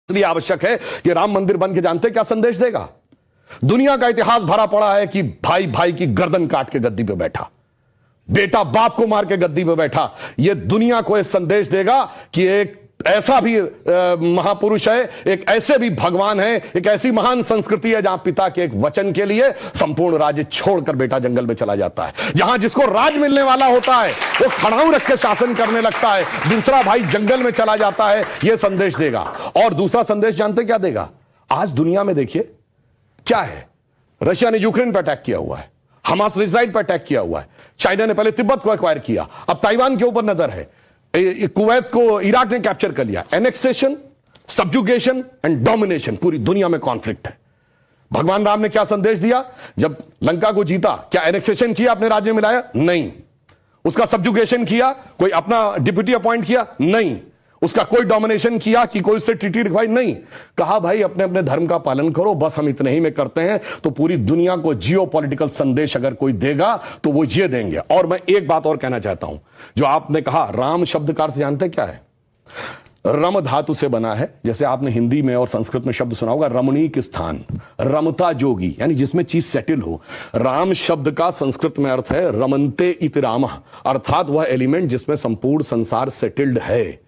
इसलिए आवश्यक है कि राम मंदिर बन के जानते क्या संदेश देगा। दुनिया का इतिहास भरा पड़ा है कि भाई भाई की गर्दन काट के गद्दी पे बैठा, बेटा बाप को मार के गद्दी पे बैठा। यह दुनिया को एक संदेश देगा कि एक ऐसा भी महापुरुष है, एक ऐसे भी भगवान है, एक ऐसी महान संस्कृति है जहां पिता के एक वचन के लिए संपूर्ण राज्य छोड़कर बेटा जंगल में चला जाता है। जहां जिसको राज मिलने वाला होता है वो खड़ाऊ रख के शासन करने लगता है, दूसरा भाई जंगल में चला जाता है। यह संदेश देगा। और दूसरा संदेश जानते क्या देगा? आज दुनिया में देखिए क्या है, रशिया ने यूक्रेन पर अटैक किया हुआ है, हमास ने इजराइल पर अटैक किया हुआ है, चाइना ने पहले तिब्बत को एक्वायर किया, अब ताइवान के ऊपर नजर है, कुवैत को इराक ने कैप्चर कर लिया। एनेक्सेशन, सब्जुगेशन एंड डोमिनेशन, पूरी दुनिया में कॉन्फ्लिक्ट है। भगवान राम ने क्या संदेश दिया? जब लंका को जीता, क्या एनेक्सेशन किया, अपने राज्य में मिलाया? नहीं। उसका सब्जुगेशन किया, कोई अपना डिप्यूटी अपॉइंट किया? नहीं। उसका कोई डोमिनेशन किया कि कोई उससे ट्रीटी रखवाई? नहीं। कहा भाई अपने अपने धर्म का पालन करो, बस हम इतने ही में करते हैं। तो पूरी दुनिया को जियो पॉलिटिकल संदेश अगर कोई देगा तो वो ये देंगे। और मैं एक बात और कहना चाहता हूं, जो आपने कहा राम शब्द का अर्थ जानते क्या है? रम धातु से बना है। जैसे आपने हिंदी में और संस्कृत में शब्द सुना होगा रमणीक स्थान, रमता जोगी, यानी जिसमें चीज सेटल हो। राम शब्द का संस्कृत में अर्थ है रमन्ते इति रामः, अर्थात वह एलिमेंट जिसमें संपूर्ण संसार सेटल्ड है।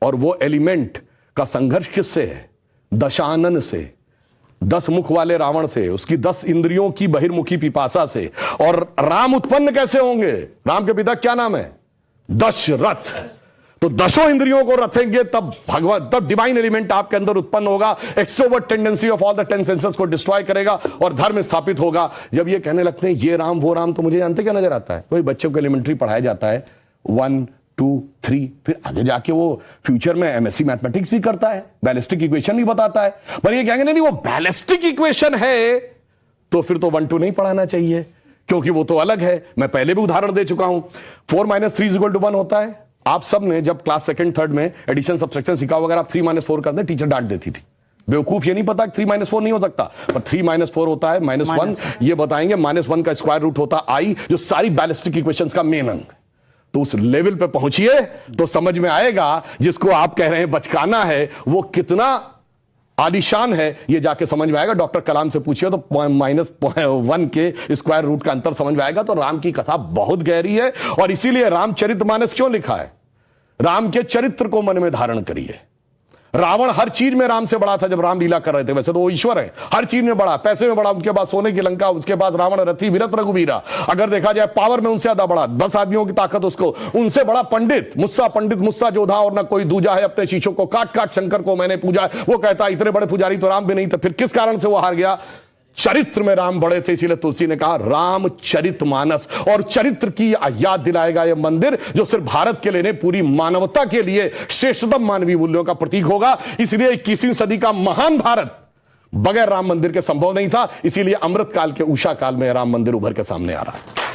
और वो एलिमेंट का संघर्ष किससे है? दशानन से, 10 मुख वाले रावण से, उसकी 10 इंद्रियों की बहिर्मुखी पिपासा से। और राम उत्पन्न कैसे होंगे? राम के पिता क्या नाम है? दशरथ। तो 10 इंद्रियों को रखेंगे तब भगवान, तब डिवाइन एलिमेंट आपके अंदर उत्पन्न होगा। Extrovert tendency of all the 10 senses को डिस्ट्रॉय करेगा और धर्म स्थापित होगा। जब ये कहने लगते हैं ये राम वो राम, तो मुझे जानते क्या नजर आता है? वही बच्चों को एलिमेंट्री पढ़ाया जाता है 1 2 3, फिर आगे जाके वो फ्यूचर में एमएससी मैथमेटिक्स भी करता है, बैलिस्टिक इक्वेशन भी बताता है। पर ये कहेंगे नहीं वो बैलिस्टिक इक्वेशन है तो फिर तो 1 2 नहीं पढ़ाना चाहिए, क्योंकि वो तो अलग है। मैं पहले भी उदाहरण दे चुका हूं। 4 - 3 = 1 होता है। आप सब ने जब क्लास 2nd 3rd में एडिशन सब्सट्रैक्शन सीखा अगर आप 3 - 4 करते टीचर डांट देती थी। बेवकूफ ये नहीं पता 3 - 4 नहीं हो सकता, पर 3 - 4 होता है -1। ये बताएंगे -1 का स्क्वायर रूट होता I, जो सारी बैलिस्टिक इक्वेशंस का मेन अंग। तो उस लेवल पे पहुंचिए तो समझ में आएगा जिसको आप कह रहे हैं बचकाना है वो कितना आलीशान है। ये जाके समझ में आएगा। डॉक्टर कलाम से पूछिए तो -1 के स्क्वायर रूट का अंतर समझ में आएगा। तो राम की कथा बहुत गहरी है और इसीलिए रामचरितमानस क्यों लिखा है? राम के चरित्र को मन में धारण करिए। रावण हर चीज में राम से बड़ा था जब राम लीला कर रहे थे। वैसे तो वो ईश्वर है, हर चीज में बड़ा, पैसे में बड़ा, उनके बाद सोने की लंका, उसके बाद रावण रथी विरत रघुवीरा। अगर देखा जाए पावर में उनसे ज्यादा बड़ा, 10 आदमियों की ताकत उसको, उनसे बड़ा पंडित मुस्सा जोधा और ना कोई दूजा है। अपने शीशों को काट काट शंकर को मैंने पूजा। वो कहता इतने बड़े पुजारी तो राम भी नहीं थे। फिर किस कारण से वो हार गया? चरित्र में राम बड़े थे। इसीलिए तुलसी ने कहा रामचरितमानस। और चरित्र की याद दिलाएगा यह मंदिर, जो सिर्फ भारत के लिए नहीं पूरी मानवता के लिए श्रेष्ठतम मानवीय मूल्यों का प्रतीक होगा। इसलिए 21वीं सदी का महान भारत बगैर राम मंदिर के संभव नहीं था। इसीलिए अमृत काल के उषा काल में राम मंदिर उभर के सामने आ रहा है।